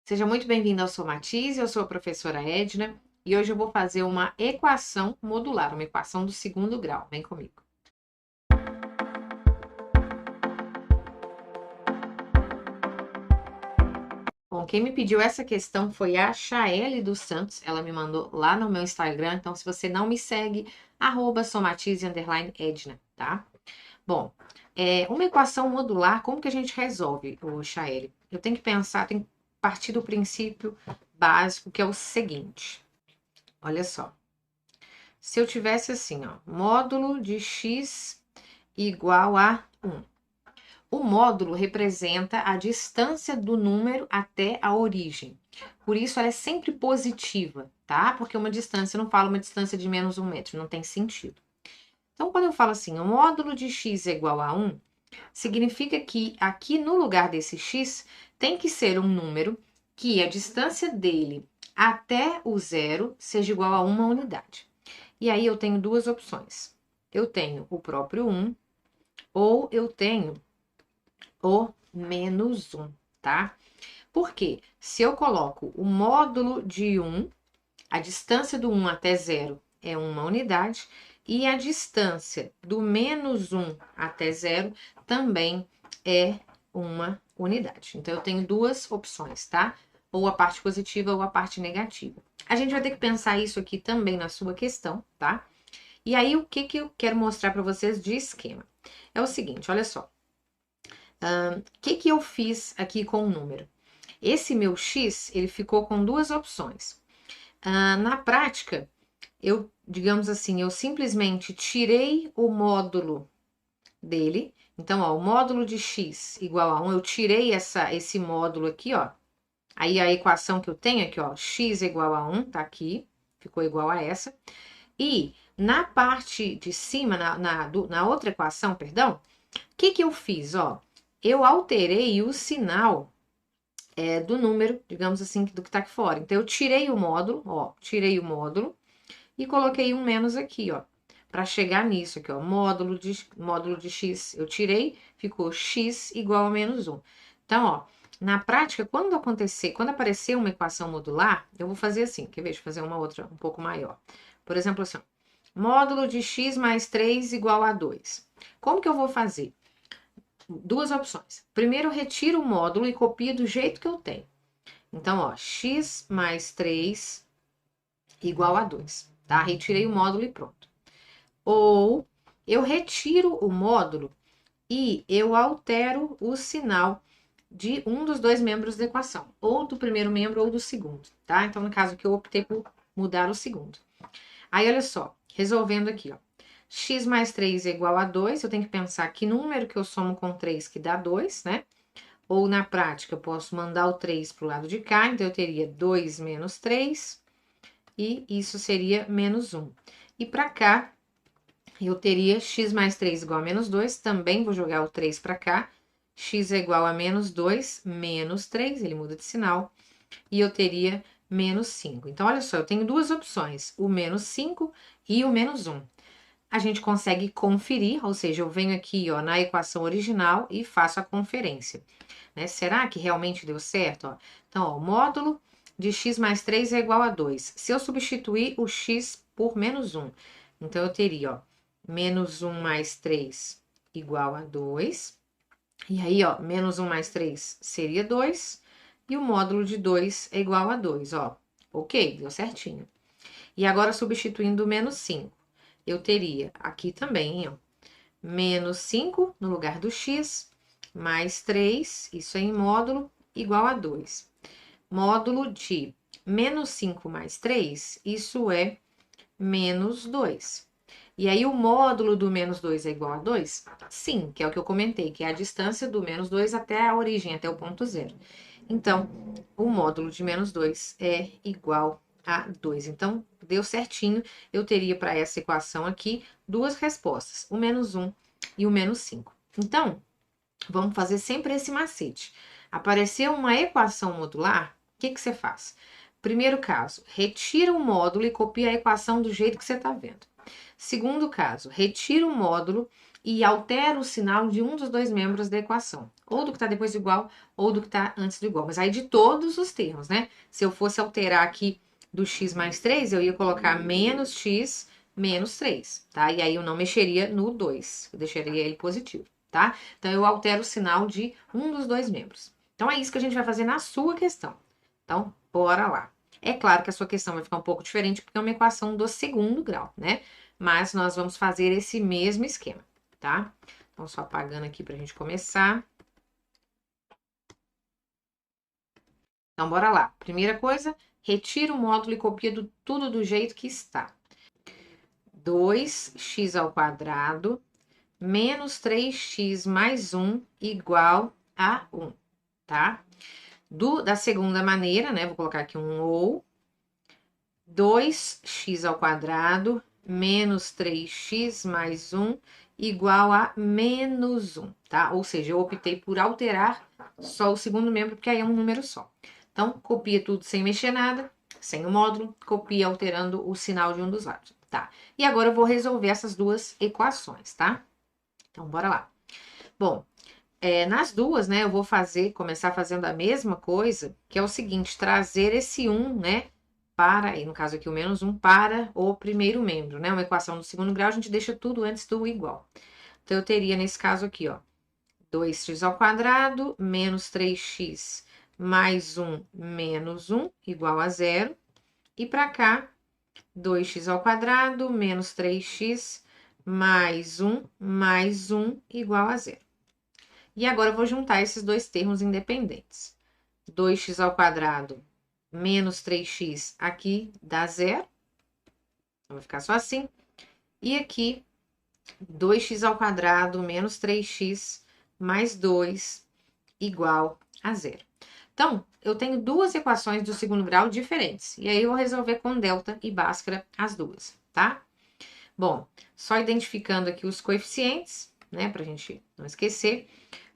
Seja muito bem-vindo ao Somatize, eu sou a professora Edna e hoje eu vou fazer uma equação modular, uma equação do segundo grau. Vem comigo. Bom, quem me pediu essa questão foi a Chaele dos Santos, ela me mandou lá no meu Instagram, então se você não me segue, @somatize_edna, tá? Bom, uma equação modular, como que a gente resolve, Chaele? Eu tenho que pensar, tenho que partir do princípio básico, que é o seguinte. Olha só. Se eu tivesse assim, ó, módulo de x igual a 1. O módulo representa a distância do número até a origem. Por isso, ela é sempre positiva, tá? Porque uma distância, eu não falo uma distância de menos 1 metro, não tem sentido. Então, quando eu falo assim, o módulo de x é igual a 1, significa que aqui no lugar desse x tem que ser um número que a distância dele até o zero seja igual a 1 unidade. E aí eu tenho duas opções. Eu tenho o próprio 1 ou eu tenho o menos 1, tá? Porque se eu coloco o módulo de 1, a distância do 1 até 0 é 1 unidade, e a distância do menos 1 até 0 também é 1 unidade. Então, eu tenho duas opções, tá? Ou a parte positiva ou a parte negativa. A gente vai ter que pensar isso aqui também na sua questão, tá? E aí, o que eu quero mostrar para vocês de esquema? É o seguinte, olha só. O que eu fiz aqui com o número? Esse meu x, ele ficou com duas opções. Na prática, digamos assim, eu simplesmente tirei o módulo dele. Então, ó, o módulo de x igual a 1, eu tirei esse módulo aqui, ó. Aí, a equação que eu tenho aqui, ó, x igual a 1, tá aqui, ficou igual a essa. E na parte de cima, na outra equação, perdão, o que eu fiz? Ó, eu alterei o sinal do número, digamos assim, do que está aqui fora. Então, eu tirei o módulo, ó, tirei o módulo e coloquei um menos aqui, ó, para chegar nisso aqui, ó, módulo de x, eu tirei, ficou x igual a menos 1. Então, ó, na prática, quando aparecer uma equação modular, eu vou fazer assim, quer ver? Deixa eu fazer uma outra um pouco maior. Por exemplo, assim, ó, módulo de x mais 3 igual a 2. Como que eu vou fazer? Duas opções. Primeiro, eu retiro o módulo e copio do jeito que eu tenho. Então, ó, x mais 3 igual a 2, tá? Retirei o módulo e pronto. Ou eu retiro o módulo e eu altero o sinal de um dos dois membros da equação, ou do primeiro membro ou do segundo, tá? Então, no caso que eu optei por mudar o segundo. Aí, olha só, resolvendo aqui, ó. X mais 3 é igual a 2, eu tenho que pensar que número que eu somo com 3 que dá 2, né? Ou na prática, eu posso mandar o 3 para o lado de cá, então eu teria 2 menos 3, e isso seria menos 1. E para cá, eu teria x mais 3 igual a menos 2, também vou jogar o 3 para cá, x é igual a menos 2, menos 3, ele muda de sinal, e eu teria menos 5. Então, olha só, eu tenho duas opções, o menos 5 e o menos 1. A gente consegue conferir, ou seja, eu venho aqui ó, na equação original e faço a conferência. Né? Será que realmente deu certo? Ó? Então, ó, o módulo de x mais 3 é igual a 2. Se eu substituir o x por menos 1, então eu teria ó, menos 1 mais 3 igual a 2. E aí, ó, menos 1 mais 3 seria 2. E o módulo de 2 é igual a 2, ó. Ok, deu certinho. E agora, substituindo o menos 5, eu teria aqui também, ó, menos 5 no lugar do x, mais 3, isso é em módulo, igual a 2. Módulo de menos 5 mais 3, isso é menos 2. E aí, o módulo do menos 2 é igual a 2? Sim, que é o que eu comentei, que é a distância do menos 2 até a origem, até o ponto zero. Então, o módulo de menos 2 é igual a 2. Então, deu certinho. Eu teria para essa equação aqui duas respostas, o menos 1 e o menos 5. Então, vamos fazer sempre esse macete. Apareceu uma equação modular, o que você faz? Primeiro caso, retira o módulo e copia a equação do jeito que você está vendo. Segundo caso, retira o módulo e altero o sinal de um dos dois membros da equação. Ou do que está depois do igual, ou do que está antes do igual. Mas aí de todos os termos, né? Se eu fosse alterar aqui do x mais 3, eu ia colocar menos x menos 3, tá? E aí eu não mexeria no 2, eu deixaria ele positivo, tá? Então eu altero o sinal de um dos dois membros. Então é isso que a gente vai fazer na sua questão. Então, bora lá. É claro que a sua questão vai ficar um pouco diferente, porque é uma equação do segundo grau, né? Mas nós vamos fazer esse mesmo esquema, tá? Então, só apagando aqui pra gente começar. Então, bora lá. Primeira coisa, retira o módulo e copia tudo do jeito que está. 2x ao quadrado menos 3x mais 1 igual a 1, tá? Da segunda maneira, né? Vou colocar aqui um ou. 2x ao quadrado menos 3x mais 1 igual a menos 1, tá? Ou seja, eu optei por alterar só o segundo membro, porque aí é um número só. Então, copia tudo sem mexer nada, sem o módulo, copia alterando o sinal de um dos lados, tá? E agora eu vou resolver essas duas equações, tá? Então, bora lá. Bom, nas duas, né, eu vou começar fazendo a mesma coisa, que é o seguinte, trazer esse 1, né, para, e no caso aqui o menos 1, para o primeiro membro, né? Uma equação do segundo grau, a gente deixa tudo antes do igual. Então, eu teria nesse caso aqui, ó, 2x ao quadrado menos 3x mais 1 menos 1 igual a 0. E para cá, 2x ao quadrado menos 3x mais 1 igual a 0. E agora eu vou juntar esses dois termos independentes. 2x ao quadrado menos 3x aqui dá 0. Então, vai ficar só assim. E aqui, 2x ao quadrado menos 3x mais 2 igual a 0. Então, eu tenho duas equações do segundo grau diferentes. E aí, eu vou resolver com delta e Bhaskara as duas, tá? Bom, só identificando aqui os coeficientes, né? Pra gente não esquecer.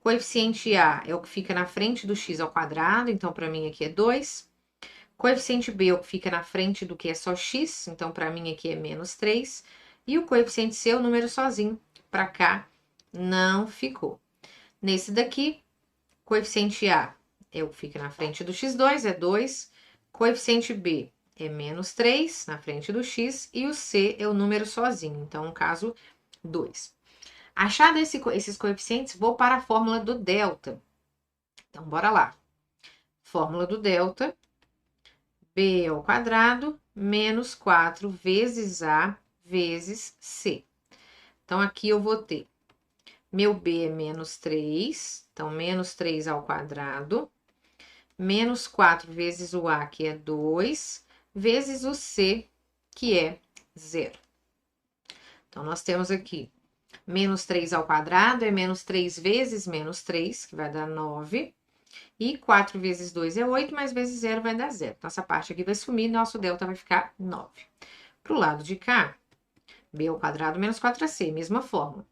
Coeficiente A é o que fica na frente do x ao quadrado. Então, para mim, aqui é 2. Coeficiente B é o que fica na frente do que é só x, então para mim aqui é menos 3. E o coeficiente C é o número sozinho, para cá não ficou. Nesse daqui, coeficiente A é o que fica na frente do x2, é 2. Coeficiente B é menos 3 na frente do x e o C é o número sozinho, então no caso 2. Achado esses coeficientes, vou para a fórmula do delta. Então, bora lá. Fórmula do delta. B ao quadrado menos 4 vezes A vezes C. Então, aqui eu vou ter meu B é menos 3, então, menos 3 ao quadrado, menos 4 vezes o A, que é 2, vezes o C, que é 0. Então, nós temos aqui menos 3 ao quadrado é menos 3 vezes menos 3, que vai dar 9. E 4 vezes 2 é 8, mais vezes 0 vai dar 0. Então, essa parte aqui vai sumir e nosso delta vai ficar 9. Para o lado de cá, b ao quadrado menos 4ac, mesma fórmula.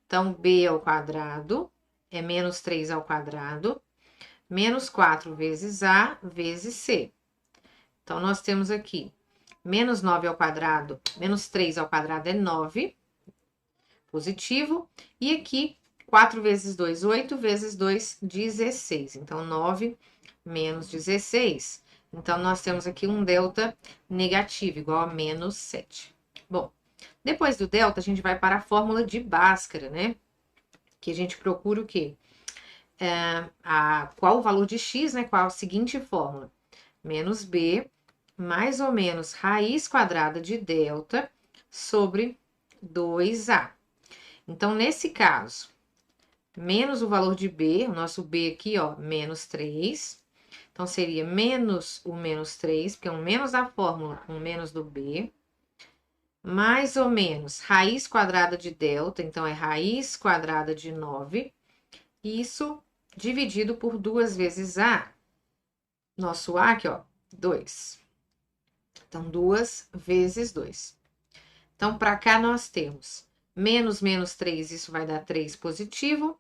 Então, b ao quadrado é menos 3 ao quadrado, menos 4 vezes a vezes c. Então, nós temos aqui menos 9 ao quadrado, menos 3 ao quadrado é 9, positivo. E aqui, 4 vezes 2, 8, vezes 2, 16. Então, 9 menos 16. Então, nós temos aqui um delta negativo, igual a menos 7. Bom, depois do delta, a gente vai para a fórmula de Bhaskara, né? Que a gente procura o quê? Qual o valor de x, né? Qual a seguinte fórmula? Menos b, mais ou menos raiz quadrada de delta sobre 2a. Então, nesse caso, menos o valor de b, o nosso b aqui, ó, menos 3. Então, seria menos o menos 3, porque é um menos da fórmula, um menos do b. Mais ou menos raiz quadrada de delta, então é raiz quadrada de 9. Isso dividido por 2 vezes a. Nosso a aqui, ó, 2. Então, 2 vezes 2. Então, para cá nós temos menos 3, isso vai dar 3 positivo.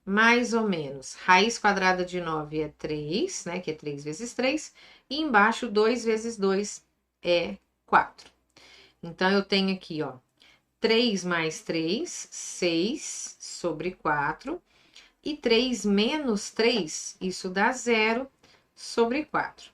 Mais ou menos, raiz quadrada de 9 é 3, né, que é 3 vezes 3, e embaixo 2 vezes 2 é 4. Então, eu tenho aqui, ó, 3 mais 3, 6 sobre 4. E 3 menos 3, isso dá 0 sobre 4.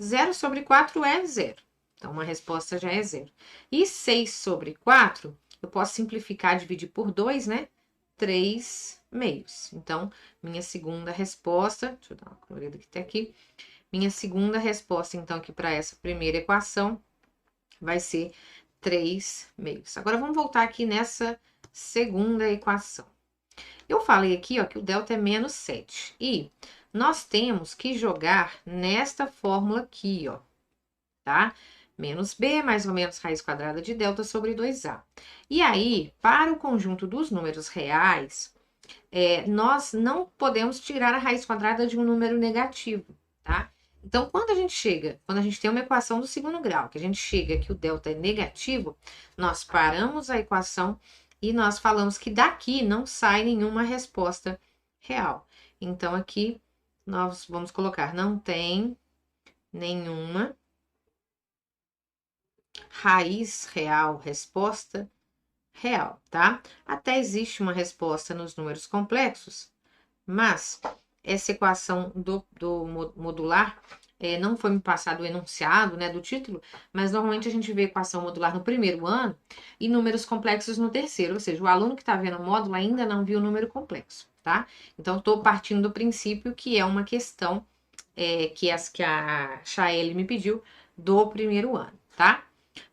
0 sobre 4 é 0. Então, uma resposta já é 0. E 6 sobre 4, eu posso simplificar, dividir por 2, né? 3 meios. Então, minha segunda resposta, deixa eu dar uma colorida que tem aqui. Minha segunda resposta, então, aqui para essa primeira equação, vai ser 3 meios. Agora, vamos voltar aqui nessa segunda equação. Eu falei aqui, ó, que o delta é menos 7. E nós temos que jogar nesta fórmula aqui, ó, tá? Menos b mais ou menos raiz quadrada de delta sobre 2a. E aí, para o conjunto dos números reais, nós não podemos tirar a raiz quadrada de um número negativo, tá? Então, quando a gente tem uma equação do segundo grau, que a gente chega que o delta é negativo, nós paramos a equação e nós falamos que daqui não sai nenhuma resposta real. Então, aqui nós vamos colocar não tem nenhuma raiz real, resposta real, tá? Até existe uma resposta nos números complexos, mas essa equação do modular não foi me passado o enunciado, né, do título, mas normalmente a gente vê equação modular no primeiro ano e números complexos no terceiro, ou seja, o aluno que está vendo o módulo ainda não viu o número complexo, tá? Então, estou partindo do princípio que é uma questão que a Chaeli me pediu do primeiro ano, tá?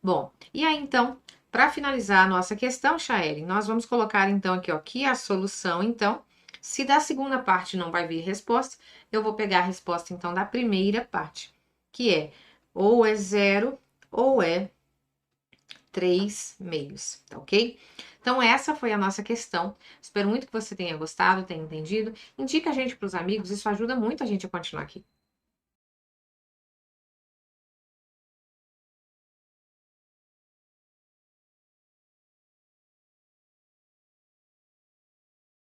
Bom, e aí então, para finalizar a nossa questão, Chaeli, nós vamos colocar então aqui, ó, que a solução, então, se da segunda parte não vai vir resposta, eu vou pegar a resposta, então, da primeira parte, que é ou é 0 ou é 3 meios, tá ok? Então, essa foi a nossa questão. Espero muito que você tenha gostado, tenha entendido. Indica a gente para os amigos, isso ajuda muito a gente a continuar aqui.